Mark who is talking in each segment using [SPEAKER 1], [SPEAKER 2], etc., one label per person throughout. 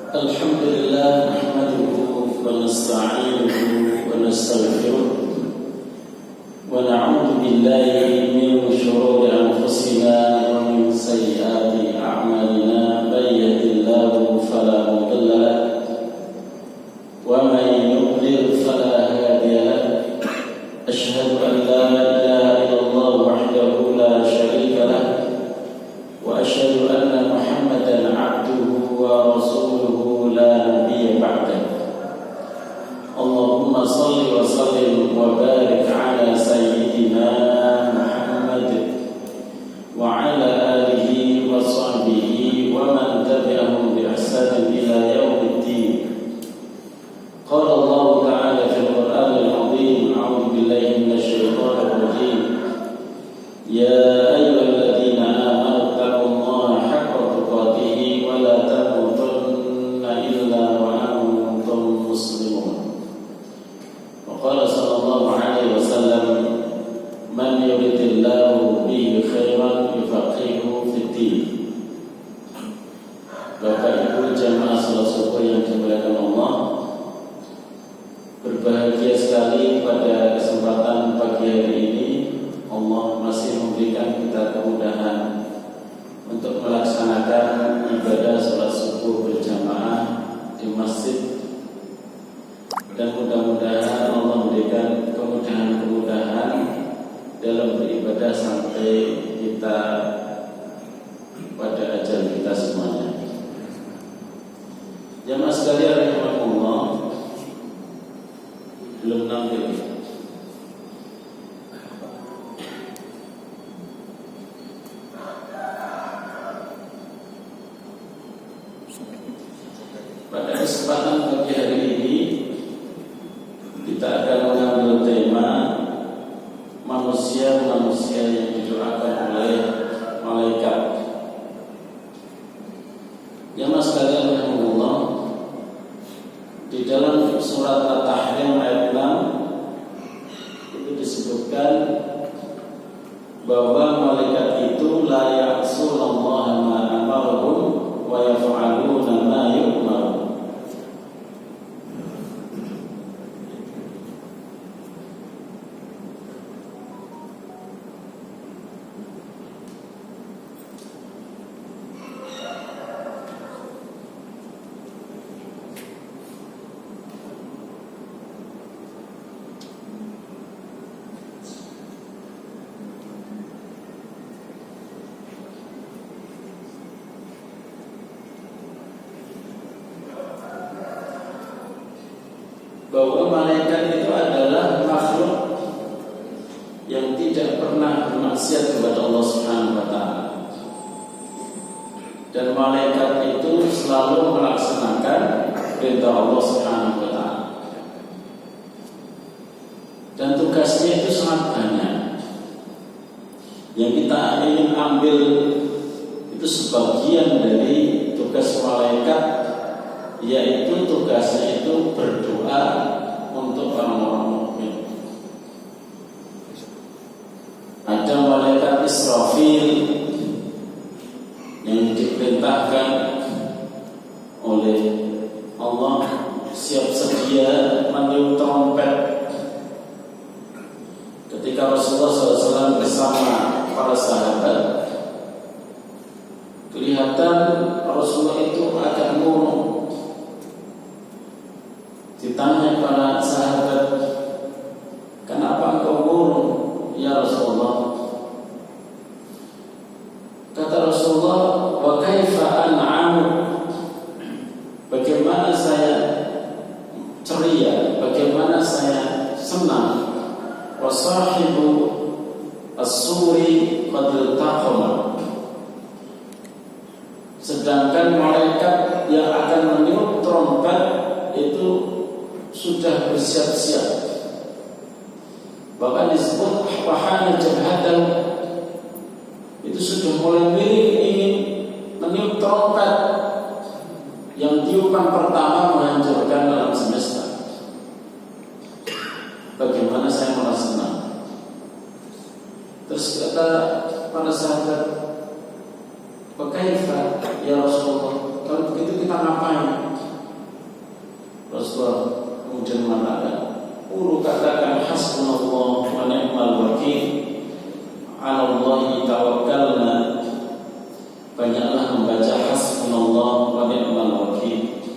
[SPEAKER 1] Alhamdulillah nahmaduhu wa nasta'inuhu wa nastaghfiruh wa na'udzu billahi min shururi anfusina wa min sayyiati a'malina may yahdihillahu fala mudilla lahu wa may yudlil fala hadiya lahu asyhadu an la ilaha illallah wahdahu la syarika lahu wa asyhadu anna Muhammadan 'abduhu wa rasuluhu la nabiyya ba'dahu. Allahumma shalli wa sallim wa barik ala sayyidina Muhammad wa ala alihi wa sahbihi wa man tabi'ahum bi ihsan ila yaumiddin. Qala Allah ta'ala fil Qur'anil 'azim, a'udzu billahi minasy syaithanir rajim. Ya ayyuhalladzina amanu taqullaha haqqa tuqatih wa la tamutunna illa wa antum muslimun. Wa qala sallallahu alaihi wasallam, man yuridillahu bihi khairan yufaqihuhu fid din. Bapak Ibu jamaah salat subuh yang dimuliakan Allah, berbahagia sekali pada kesempatan pagi hari ini Allah masih memberikan kita kemudahan untuk melaksanakan ibadah salat subuh berjamaah di masjid, dan mudah-mudahan Allah memberikan kemudahan-kemudahan dalam beribadah sampai kita pada ajal kita semuanya. Jamaah sekalian rahimakumullah, belum nampil. Pada kesempatan pagi hari ini kita akan mengambil tema manusia-manusia yang didoakan oleh malaikat. Jamaah sekalian rahimakumullah, di dalam surat At-Tahrim ayat 6 itu disebutkan bahwa malaikat itu la ya'sunallaha ma amarahum wa yaf'aluna ma yu'marun. Bahwa malaikat itu adalah makhluk yang tidak pernah bermaksiat kepada Allah Subhanahu wa taala. Dan malaikat itu selalu melaksanakan perintah Allah Subhanahu wa taala. Dan tugasnya itu sangat banyak. Yang kita ingin ambil itu sebagian dari tugas malaikat, yaitu tugasnya itu berdoa untuk orang-orang mukmin. Ada malaikat Israfil yang diperintahkan oleh Allah siap sedia meniup trompet ketika Rasulullah SAW bersama para sahabat. Kelihatan Rasulullah itu agak murung. Ditanya para sahabat, kenapa engkau murung ya Rasulullah? Kata Rasulullah, wa kaifa an'amu, bagaimana saya ceria, bagaimana saya senang. Wa sahibu as-suri qad iltaqama, sedangkan malaikat yang akan meniup trompet itu sudah bersiap-siap. Bahkan disebut wahana jabhatan, itu sudah mulai ingin meniup trompet yang tiupan pertama menghancurkan alam semesta. Bagaimana saya malah senang. Terus kata para sahabat, "Bagaimana ya Rasulullah, kalau begitu kita ngapain?" Rasulullah kemudian mengatakan, "Qulu katakan hasbunallah wa ni'mal wakil, 'ala Allahi tawakkalna." Banyaklah membaca hasbunallah wa ni'mal wakil.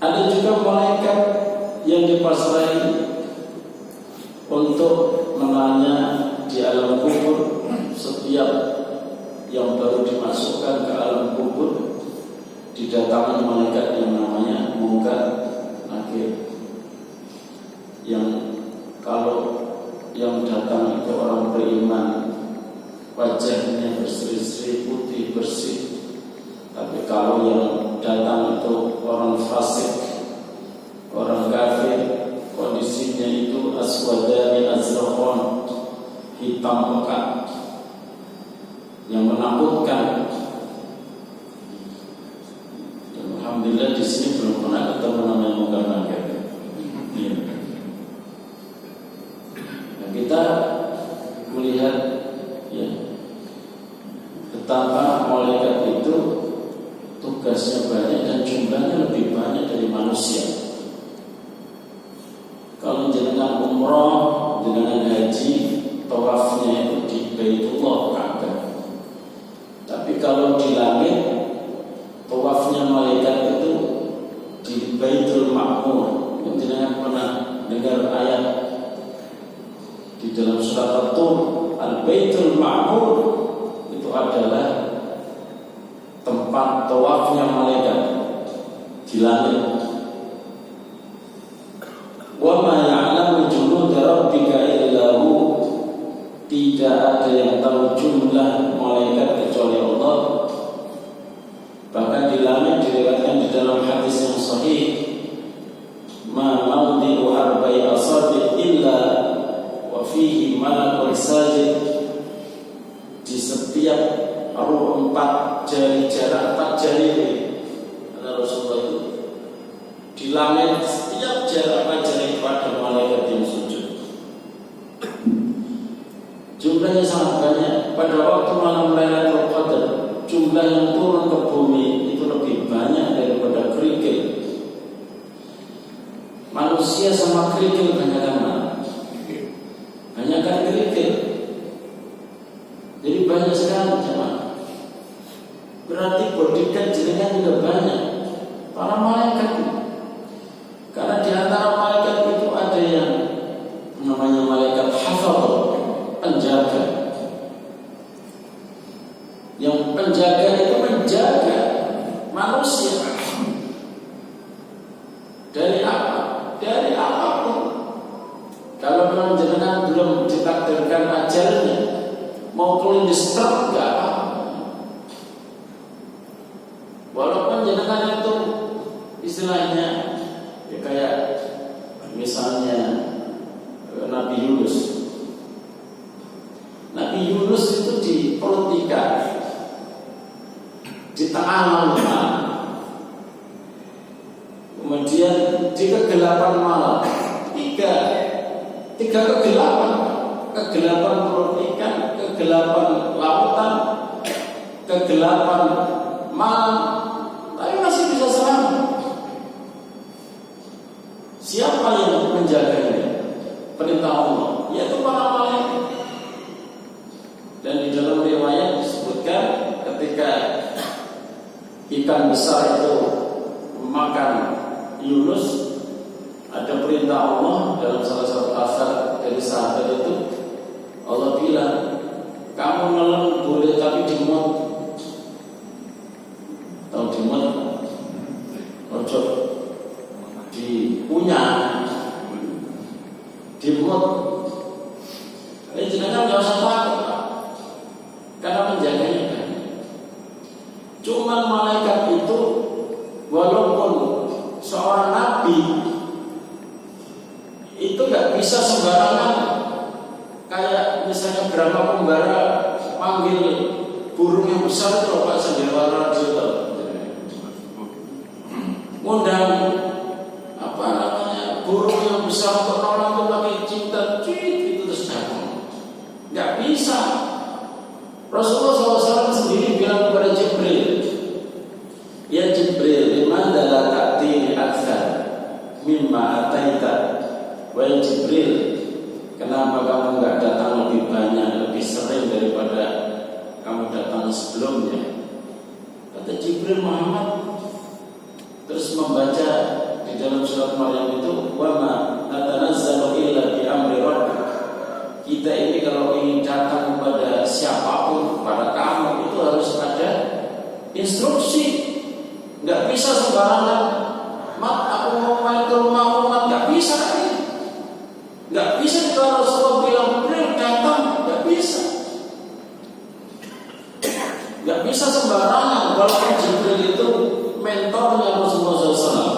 [SPEAKER 1] Ada juga malaikat yang dipasrai untuk menanya di alam kubur. Setiap yang baru dimasukkan ke alam kubur didatangi malaikat yang namanya Munkar Nakir, yang kalau yang datang itu orang beriman, wajahnya berseri-seri putih bersih. Tapi kalau yang datang itu orang fasik, orang kafir, kondisinya itu aswadani azraqan, hitam pekat, yang menakutkan. Dan alhamdulillah di sini belum pernah ketemu namanya Munkar Nakir. Ya. Nah, kita melihat ya betapa malaikat itu tugasnya banyak dan jumlahnya lebih banyak dari manusia. Kalau jenengan umroh, jenengan haji, tawafnya itu di Baitullah Ka'bah. Tapi kalau di langit, tawafnya malaikat itu di Baitul Ma'mur. Jenengan pernah dengar ayat di dalam surat At-Tur, Al-Baitul Ma'mur itu adalah tempat tawafnya malaikat di langit. Wa ma ya'lamu junuda rabbika illa hu. Tidak ada yang tahu jumlah malaikat kecuali Allah. Bahkan di langit diriwayatkan di dalam hadis yang sahih, ma mawdi'u arba'i asabi' illa wa fihi malakun sajid. Di setiap ruh 4 jari, jarak 4 jari kata Rasulullah itu, di langit setiap jarak 4 jari pada malaikat yang sujud. Jumlahnya sangat banyak. Pada waktu malam Lailatul Qadar, jumlah yang turun ke bumi itu lebih banyak daripada kerikil. Manusia sama kerikil banyakkan mana? Banyakkan kerikil. Jadi banyak sekali jemaah. Berarti bodyguard jenengan juga banyak. Para malaikat. Karena di antara malaikat itu ada yang namanya malaikat hafadh, penjaga. Yang penjaga itu menjaga manusia dari apa? Dari apapun. Kalau memang jenengan belum ditakdirkan ajalnya, mau kelindes-truk enggak apa-apa. Walaupun jenengan itu istilahnya ya kayak misalnya Nabi Yunus. Nabi Yunus itu di perut ikan, di tengah lautan. Kemudian di kegelapan malam, tiga kegelapan perut ikan, kegelapan lautan, kegelapan malam, tapi masih bisa selamat. Siapa yang menjaganya? Perintah Allah, yaitu para malaikat. Dan di dalam riwayat disebutkan ketika ikan besar itu memakan Yunus, ada perintah Allah dalam salah satu asar dari sahabat itu. Allah bilang, kamu nelen boleh tapi dimut. Tahu dimut? Ojo dikunyah, dimut. Ini jenengan nggak usah takut, karena penjaganya kan. Cuma malaikat itu walaupun seorang nabi itu nggak bisa sembarangan. Kayak misalnya Brahma Kumbara panggil burung yang besar itu Pak Sandiwara Rajo, ngundang apa namanya burung yang besar untuk nolong itu pakai cinta itu terus datang. Nggak bisa. Rasulullah SAW sendiri bilang kepada Jibril, ya Jibril, dimana la ta'tini Jibril Muhammad terus membaca di dalam surat Maryam itu, wa ma natanazzalu illa bi amri rabbik. Kita ini kalau ingin datang kepada siapapun, kepada kamu, itu harus ada instruksi. Nggak bisa sembarangan. Mat, aku mau main ke rumah Mat, nggak bisa kan? Nggak bisa kalau Rasulullah bilang Jibril datang, nggak bisa. Nggak bisa sembarangan. Walaupun Jibril itu mentornya Rasulullah SAW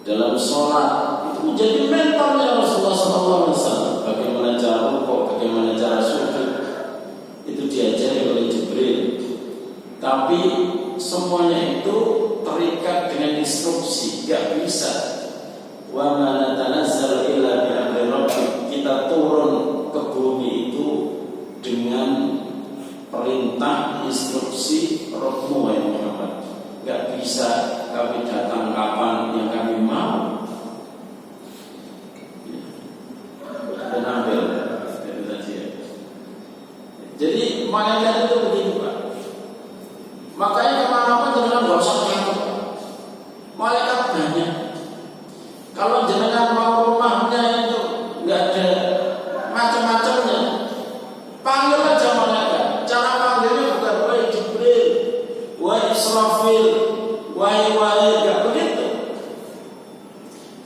[SPEAKER 1] dalam sholat, itu menjadi mentornya Rasulullah SAW. Bagaimana cara rukuk, bagaimana cara sujud, itu diajari oleh Jibril. Tapi semuanya itu terikat dengan instruksi, nggak bisa. Wa ma natanazzalu illa bi amri rabbik. Kita turun ke bumi itu dengan perintah instruksi Rabbmu ya Muhammad. Gak bisa kami datang kapan yang kami mau. Dan ambil itu tadi ya. Jadi malaikat itu begitu Pak. Makanya kemana-mana jangan gak usah takut. Malaikat banyak. Kalau jenengan mau rumahnya itu nggak ada macam-macamnya, panggil aja malaikat. Cara panggilnya bukan wahai Jibril, wahai Israfil, wahai, nggak begitu.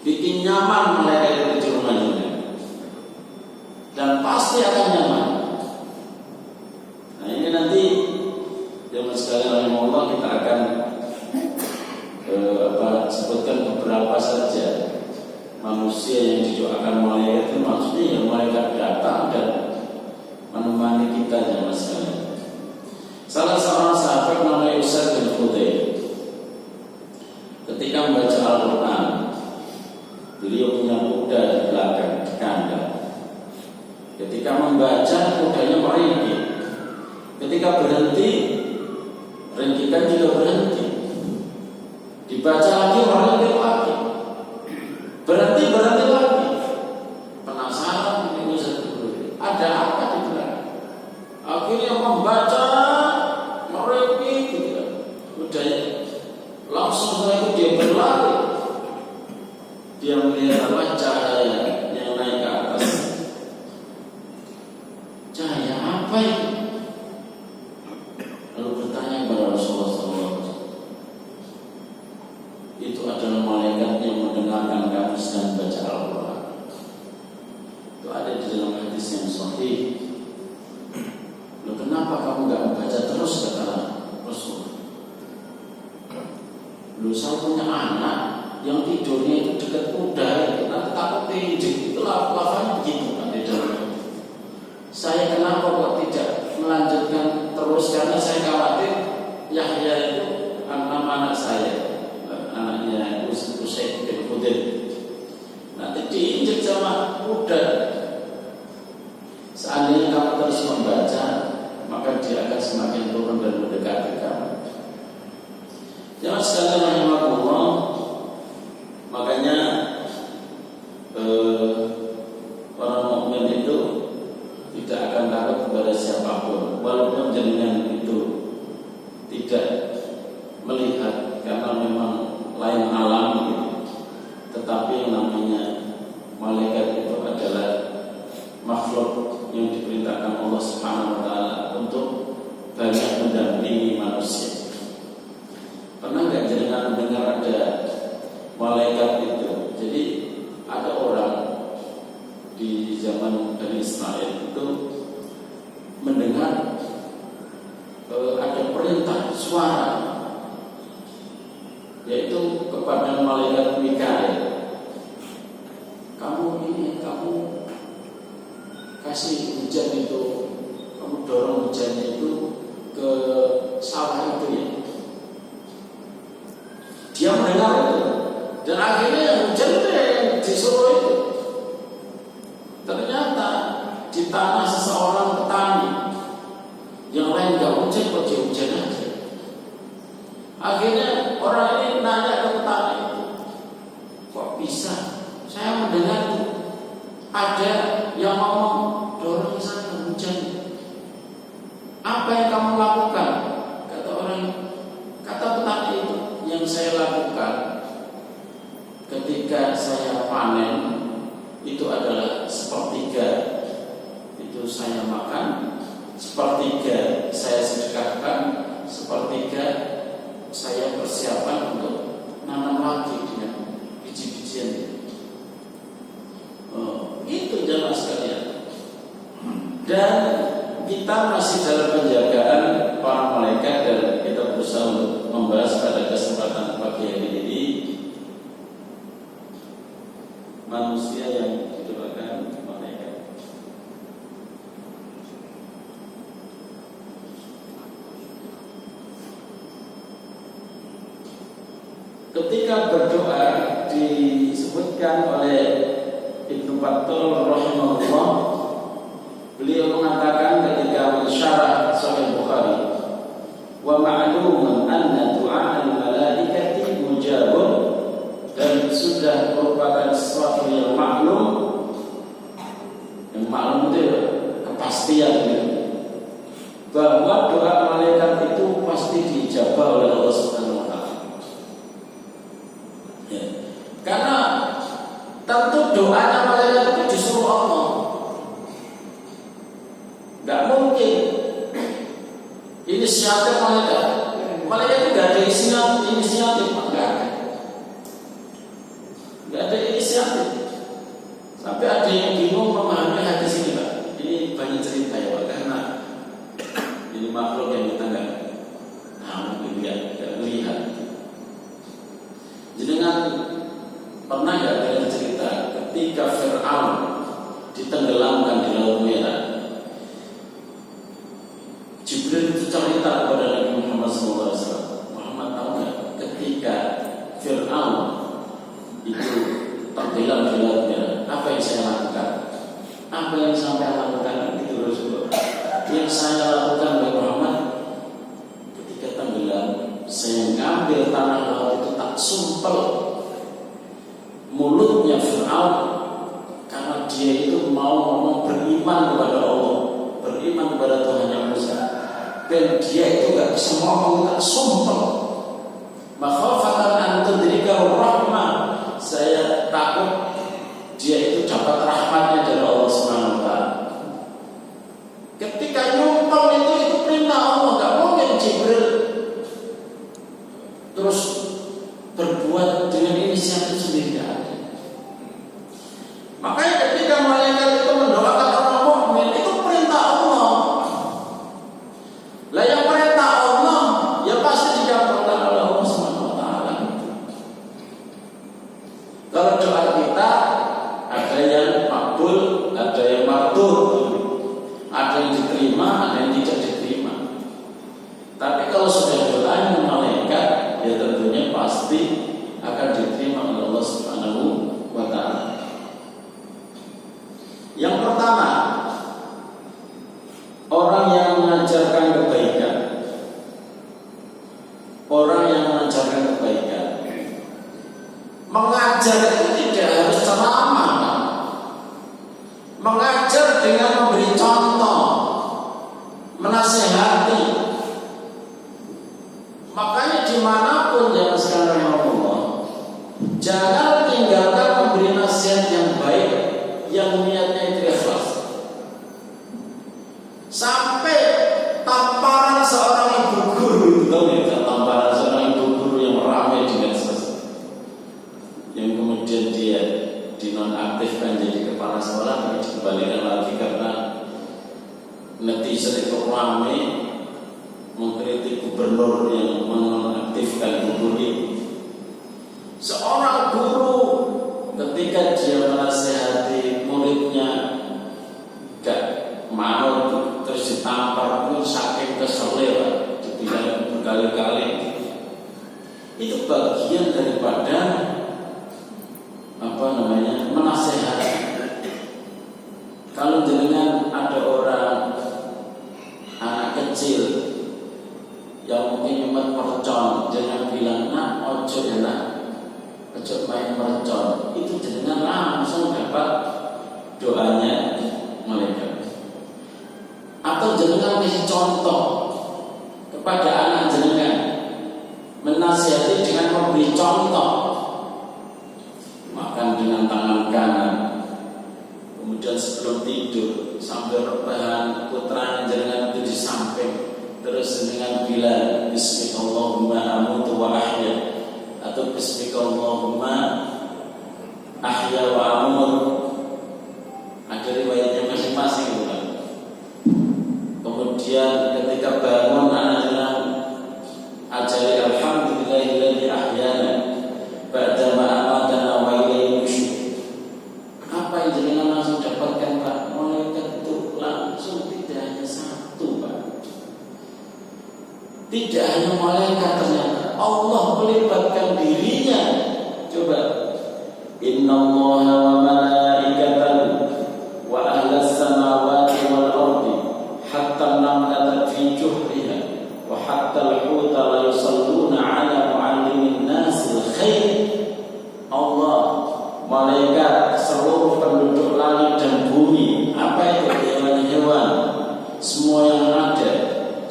[SPEAKER 1] Bikin nyaman malaikat itu di rumahnya, dan pasti akan nyaman. Nah ini nanti jemaah sekalian rahimahullah kita akan sebutkan beberapa saja manusia yang didoakan malaikat itu, maksudnya yang malaikat datang dan menemani kita jemaah sekalian. Salah seorang sahabat namanya Usaid bin Khudair, ketika membaca Al-Quran, beliau punya kuda di belakang di kandang. Ketika membaca, kudanya meringkik. Ketika berhenti, ringkikan juga berhenti. Dibaca lagi, meringkik lagi. Berhenti lagi. Penasaran ini Usaid bin Khudair, ada apa di belakang? Akhirnya membaca, meringkik gitu. Kudanya langsung setelah itu dia berlari. Dia melihat cahaya yang naik ke atas. Cahaya apa itu? Lalu bertanya kepada Rasulullah SAW. Itu adalah malaikat yang mendengarkan kami sedang baca Al-Quran. Itu ada di dalam hadis yang sahih. Lalu kenapa kamu nggak membaca terus, kata Rasul? Lalu saya punya anak yang tidurnya itu dekat kuda itu, nanti takut injek. Itulah lafaznya begitu kan di dalam. Saya kenapa kok tidak melanjutkan terus, karena saya khawatir Yahya itu anak saya, anaknya Usaid bin Khudair, nanti diinjek sama kuda. Seandainya kamu terus membaca, maka dia akan semakin turun dan mendekati kamu. Jangan sekalian rahimahullah. Makanya orang mukmin itu tidak akan takut kepada siapapun, walaupun jenengan itu tidak melihat, karena memang lain alam gitu. Tetapi yang namanya malaikat itu adalah makhluk yang diperintahkan Allah Subhanahu wa taala untuk banyak mendampingi manusia. Pernah nggak jenengan mendengar ada malaikat itu? Jadi ada orang di zaman Bani Israel itu mendengar ada perintah suara, yaitu kepada malaikat Mikail. Kamu kasih hujan itu, kamu dorong hujannya itu ke sawah itu ya. Dia mendengar itu, dan akhirnya hujan itu yang disuruh itu. Ternyata di tanah seseorang petani, yang lain gak hujan, kok dia hujan aja. Akhirnya orang ini nanya ke petani itu, kok bisa? Saya mendengar itu ada yang ngomong dorong sana hujan. Apa yang kamu lakukan? Kata orang, sepertiga saya sedekahkan, sepertiga saya persiapan untuk nanam lagi dengan biji-bijian. Itu jamaah sekalian. Dan kita masih dalam penjagaan para malaikat, dan kita berusaha untuk membahas pada kesempatan pagi hari ini manusia yang didoakan malaikat. Ketika berdoa disebutkan oleh Ibnu Battal rahimahullah, beliau mengatakan ketika mensyarah Sahih Bukhari, wa ma'lumun anna du'a al-malaikati mujabun, dan sudah merupakan sesuatu yang maklum. Yang maklum itu kepastian bahwa doa malaikat itu pasti diijabah oleh Allah Subhanahu wa taala. Ya. Karena tentu doanya malaikat itu disuruh Allah. Gak mungkin inisiatif malaikat. Malaikat itu gak ada inisiatif, gak ada inisiatif. Sampai ada yang bingung memahami hadis ini, Pak. Ini banyak cerita ya, Pak, karena ini makhluk yang kita nggak melihat. Jenengan pernah nggak dengar cerita ketika Fir'aun ditenggelamkan di Laut Merah? Jibril itu cerita kepada Nabi Muhammad SAW. Muhammad tahu nggak ketika Fir'aun itu tenggelam di Laut Merah, apa yang saya lakukan? Apa yang sampai lakukan? Itu Rasulullah. Yang saya lakukan oleh Muhammad ketika tenggelam, saya ngambil tanah laut itu, tak sumpel mulutnya Fir'aun, karena dia itu mau ngomong beriman kepada Allah, beriman kepada Tuhan yang Musa, dan dia itu gak bisa ngomong, tak sumpel. Makhafatan an tudrikahu rahmah, saya takut dia itu dapat rahmatnya dari Allah Subhanahu wa taala. Ketika nyumpel itu perintah Allah, gak mungkin Jibril terus berbuat dengan inisiatif sendiri. Makanya ketika malaikat itu mendoakan orang mukmin, itu perintah Allah. Lah yang perintah Allah ya pasti dikabulkan oleh Allah Subhanahu wa taala. Kalau doa kita ada yang makbul, ada yang mardud, ada yang diterima, ada yang tidak diterima. Tapi kalau sudah doanya malaikat, ya tentunya pasti akan diterima oleh Allah Subhanahu wa taala. Yang pertama, orang yang mengajarkan kebaikan. Orang yang mengajarkan kebaikan. Mengajar itu tidak harus ceramah. Mengajar dengan memberi contoh, menasihati. Makanya dimanapun jangan sekarang Allah, jangan tinggalkan memberi nasihat yang baik, yang niatnya itu ikhlas. Sampai tamparan seorang ibu guru, tahu ya, tamparan seorang ibu guru yang ramai di medsos, yang kemudian dia dinonaktifkan jadi kepala sekolah, tapi dikembalikan lagi karena netizen itu ramai mengkritik gubernur yang menonaktifkan guru ini. Seorang guru ketika dia menasihati muridnya gak mau, terus ditampar pun saking keselnya, dibilang berkali-kali. Itu bagian daripada menasehati. Kalau jenengan ada orang anak kecil yang mungkin nyumet mercon, jangan bilang nak ojo ya nak, ojo main mercon. Itu jenengan langsung dapat doanya malaikat. Atau jenengan kasih contoh kepada anak jenengan, menasihati dengan memberi contoh. Makan dengan tangan kanan, kemudian sebelum tidur sambil rebahan putranya jenengan itu atau bismikallahumma ahya wa amut. Ada riwayatnya masing-masing bukan? Kemudian ketika bangun adalah ajari alhamdulillahilladzi ahyana ba'da ma amatana wa ilaihi nusyur. Apa yang jenengan langsung dapatkan Pak? Malaikat itu langsung tidak hanya satu Pak. Tidak hanya malaikat, ternyata Allah melibatkan dirinya. Coba, innallaha wa malaikatahu wa ahlas samawati wal ardi hatta namlata fi juhriha wa hatta al-huta la yusalluna ala muallimin nasil khair. Allah, malaikat, seluruh penduduk langit dan bumi, apa itu hewan-hewan, semua yang ada,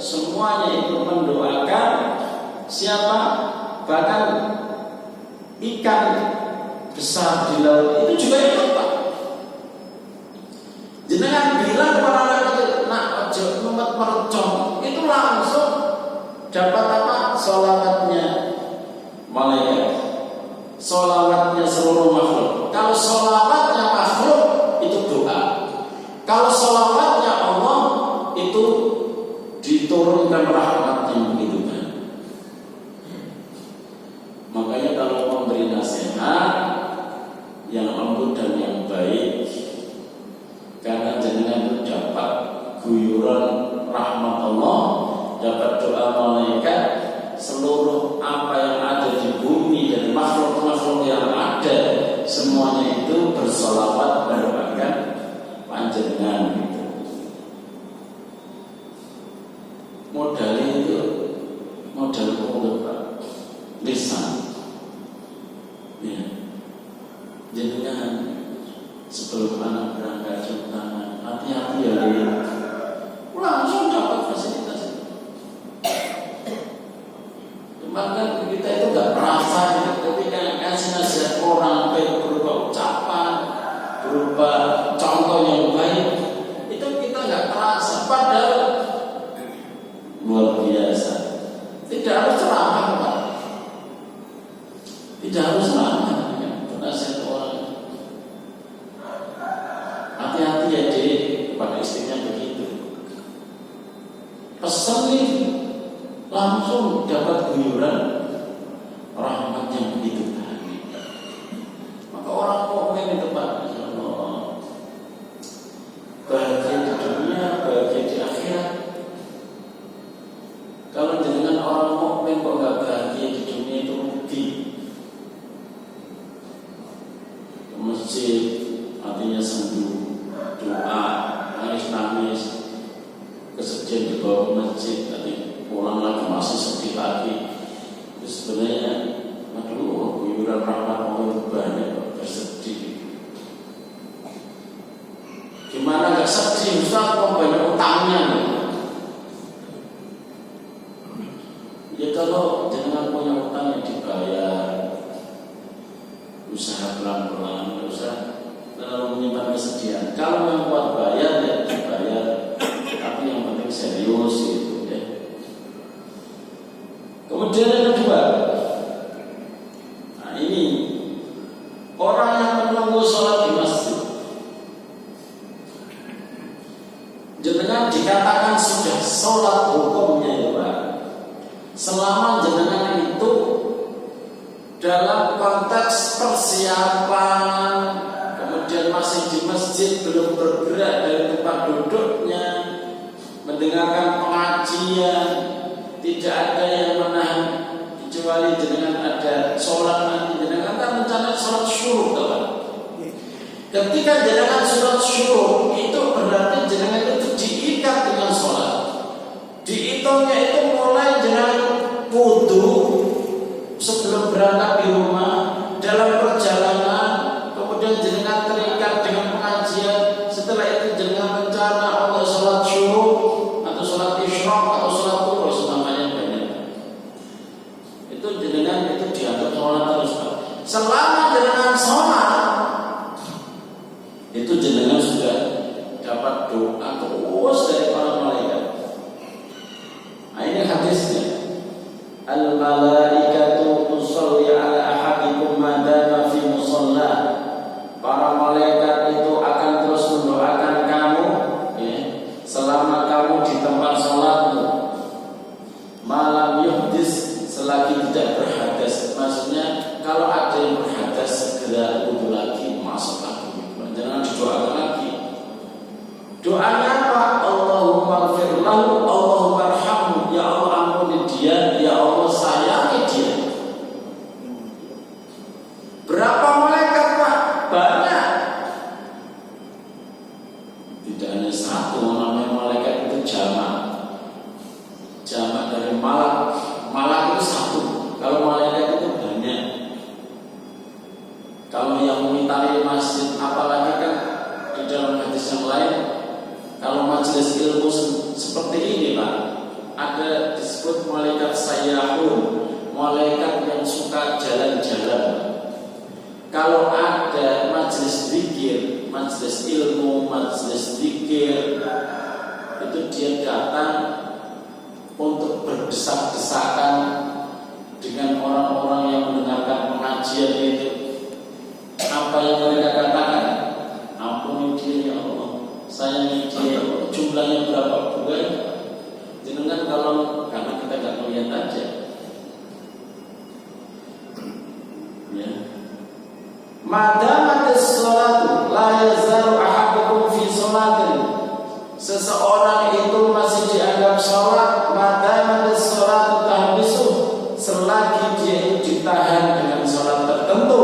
[SPEAKER 1] semuanya itu mendoakan siapa? Bahkan ikan besar di laut itu juga ikut Pak. Jenengan bilang kepada anak itu, nak ojo numet mercon, itu langsung dapat apa? Sholawatnya malaikat, sholawatnya seluruh makhluk. Kalau sholawatnya makhluk itu doa. Kalau sholawatnya Allah itu diturunkan rahmatnya begitu kan. Makanya kalau memberi nasihat yang lembut dan yang baik, karena jenengan itu dapat guyuran rahmat Allah, dapat doa malaikat, seluruh apa yang ada di bumi dan makhluk-makhluk yang ada semuanya itu bersolawat mendoakan panjenengan gitu. Modalnya itu modal mulut Pak, lisan. Ya, jenengan sebelum anak berangkat cium tangan, hati-hati ya dia. Langsung dapat fasilitas itu. Cuma kan kita itu nggak merasa ketika kasih nasihat orang baik berupa ucapan, berupa contoh yang baik, itu kita nggak merasa. Padahal luar biasa. Tidak harus ceramah Pak. Tidak harus ceramah ya, nasihat orang. Hati-hati ya dek, pada istrinya begitu. Pesan nih, langsung dapat guyuran rahmat yang begitu banyak. Maka orang mukmin itu Pak, insya Allah bahagia di dunia, bahagia di akhirat. Kalau dengan orang mukmin kok nggak bahagia di dunia itu rugi. Ke masjid artinya sendu, doa, nangis, kesedihan dibawa ke masjid, nanti pulang lagi masih sedih lagi. Itu sebenarnya, aduh, guyuran rahmat Allah itu banyak, bersedih. Gimana nggak sedih? Ustaz kok banyak utangnya? Ya kalau jangan punya utang yang dibayar, usaha pelan-pelan, usah terlalu menyimpan kesedihan. Kalau yang kuat bayar ya dibayar, tapi yang penting serius gitu ya. Kemudian yang kedua, nah ini orang yang menunggu sholat di masjid, jenengan dikatakan sudah sholat hukumnya ya Pak. Selama jenengan itu dalam konteks persiapan, kemudian masih di masjid, belum bergerak dari tempat duduknya, mendengarkan pengajian, tidak ada yang menahan kecuali jenengan ada sholat nanti. Jenengan kan rencana sholat syuruk Pak. Ketika jenengan sholat syuruk itu berarti jenengan itu diikat dengan sholat. Dihitungnya itu mulai jenengan wudu sebelum berangkat di rumah, dalam perjalanan, kemudian jenengan terikat dengan pengajian. Setelah itu jenengan rencana untuk sholat syuruk atau sholat isyraq atau sholat turus, namanya banyak. Itu jenengan itu dianggap sholat terus Pak. Selama jenengan sholat, itu jenengan sudah dapat doa terus dari para malaikat. Nah ini hadisnya. Al-malaikatu tusalli ala ada malak. Malak itu satu. Kalau malaikat itu banyak. Kalau yang mengitari masjid, apalagi kan di dalam hadis yang lain, kalau majelis ilmu seperti ini Pak, ada disebut malaikat sayyahun, malaikat yang suka jalan-jalan. Kalau ada majelis zikir, majelis ilmu, majelis zikir, itu dia datang untuk berdesak-desakan dengan orang-orang yang mendengarkan pengajian itu. Apa yang mereka katakan? Ampuni dia ya Allah, sayangi dia ya Allah. Jumlahnya berapa bukan? Jangan kalau karena kita nggak melihat aja. Ya. Madamatis sholatu la yazalu ahadukum fi sholatin. Seseorang itu masih dianggap sholat, madamatis sholatu tahbisu, selagi dia itu ditahan dengan sholat tertentu.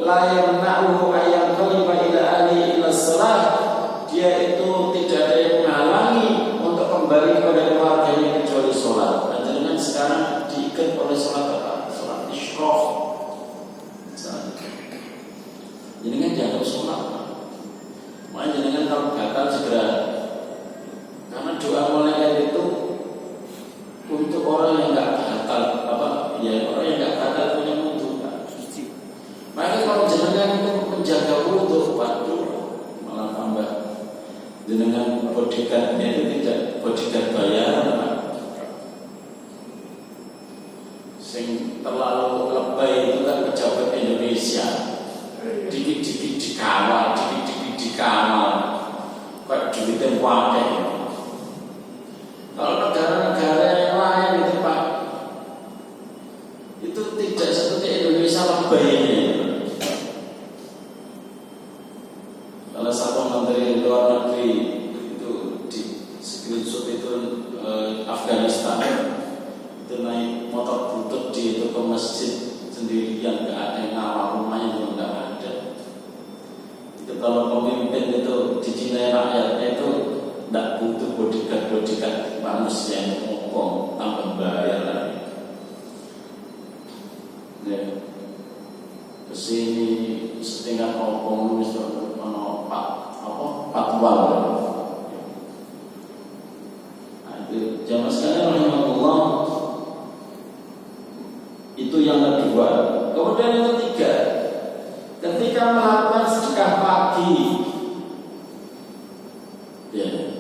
[SPEAKER 1] La yamna'uhu ayyan qaliba ila ali ila shalah. Dia itu tidak ada yang menghalangi untuk kembali kepada keluarganya kecuali sholat. Dan jangan sekarang diikat oleh sholat apa? Sholat isyraq. Jadi kan dianggap sholat. Makanya jangan kalau gatal segera. Karena doa malaikat itu untuk orang yang nggak gatal, ya orang yang nggak gatal punya wudu. Makanya kalau jenengan itu menjaga wudu, waduh, malah tambah. Jenengan bodyguardnya itu tidak bodyguard bayaran, Pak. Sing terlalu lebay itu kan pejabat Indonesia. Dikit-dikit dikawal, dikit-dikit dikawal. Kayak duitnya wadah. Kalau negara-negara yang lain itu Pak, itu tidak seperti Indonesia lebay ini. Salah satu menteri luar negeri itu di screenshot itu Afghanistan itu naik motor butut di itu ke masjid sendirian, nggak ada yang ngawal, rumahnya juga nggak ada. Itu kalau pemimpin itu dicintai rakyatnya itu nggak butuh bodyguard manusia yang ngomong tambah bayar lagi. Ya. Kesini setingkat ngomong misalnya patwal. Nah, itu jamaah sekalian rahimahullah. Itu yang kedua. Kemudian yang ketiga, ketika melakukan sedekah pagi, ya,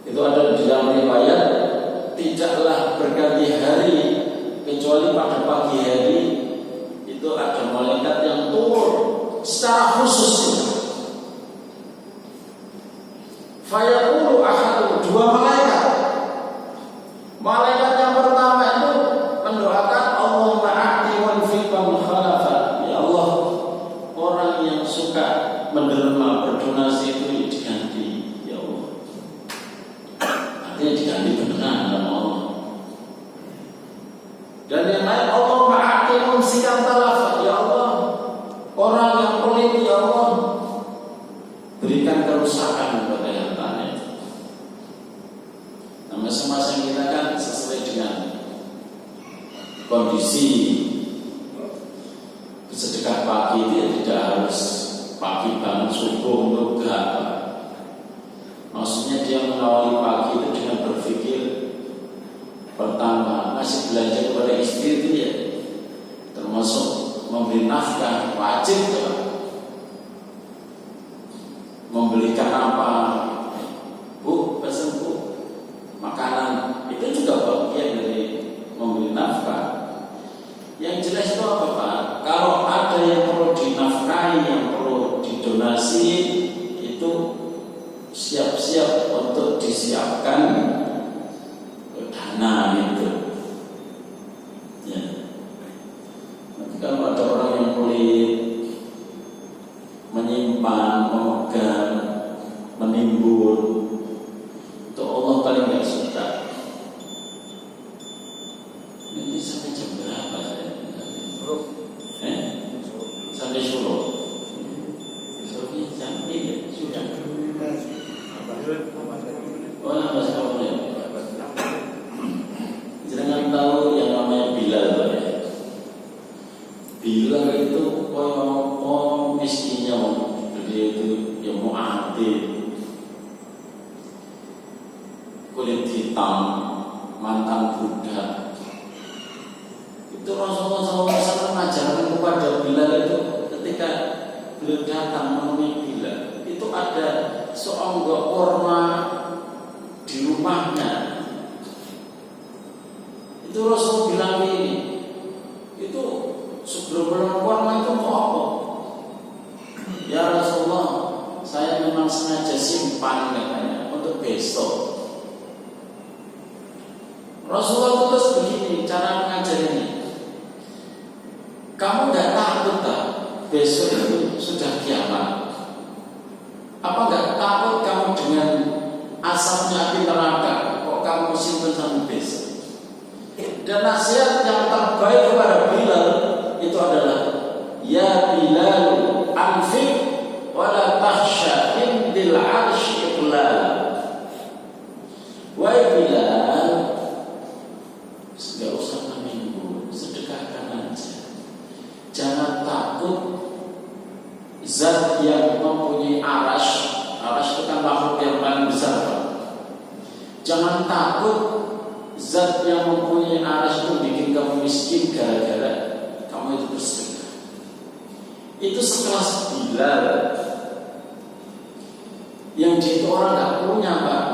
[SPEAKER 1] itu ada di dalam riwayat, tidaklah berganti hari kecuali pada pagi hari itu ada malaikat yang turun secara khusus. Fayaqulu ahadu, dua malaikat. Malaikat yang pertama itu mendoakan Allahumma a'ti wanfiqam khalafa. Ya Allah, orang yang suka menerima berdonasi itu diganti, ya Allah. Artinya diganti beneran sama Allah. Dan yang lain Allahumma a'ti mumsikan talafa. Ya Allah, orang yang pelit, ya Allah, berikan kerusakan kepada yang tanya. Nah, masing-masing kita kan sesuai dengan kondisi. Sedekah pagi itu tidak harus pagi bangun subuh untuk enggak. Maksudnya dia mengawali pagi itu dengan berpikir pertama masih belanja kepada istri itu ya, termasuk memberi nafkah wajib ya. Membelikan apa, Bu, pesan Bu, makanan itu juga bagian dari memberi nafkah. Yang jelas itu apa Pak? Kalau ada yang perlu dinafkahi, yang perlu didonasi, itu siap-siap untuk disiapkan dana itu. Ya. Nanti kalau ada orang yang pelit, menyimpan, memegang, menimbun, itu Allah paling nggak suka. Ini sampai jam berapa saya? Sampai Solo. Solo sampai ya sudah. Oh, nambah 10 menit. kulit hitam, mantan budak. Itu Rasulullah SAW mengajarkan kepada Bilal itu ketika beliau datang menemui Bilal, itu ada seonggok kurma di rumahnya. Itu Rasul bilang ini, itu sebelum belum kurma itu mau apa? Ya Rasulullah, saya memang sengaja simpan katanya untuk besok. Rasulullah terus begini cara mengajarinya. Kamu nggak takut tak besok itu sudah kiamat? Apa nggak takut kamu dengan asapnya api neraka? Kok kamu simpan sampai besok? Dan nasihat yang terbaik kepada Bilal itu adalah, ya Bilal, anfiq wala tahsya indil arsy iqlal. Wahai Bilal, enggak usah menunggu, sedekahkan aja. Jangan takut zat yang mempunyai arsy. Arsy itu kan makhluk yang paling besar, Pak. Jangan takut zat yang mempunyai arsy itu bikin kamu miskin gara-gara kamu itu bersedekah. Itu sekelas Bilal yang dia itu orang gak punya, Pak.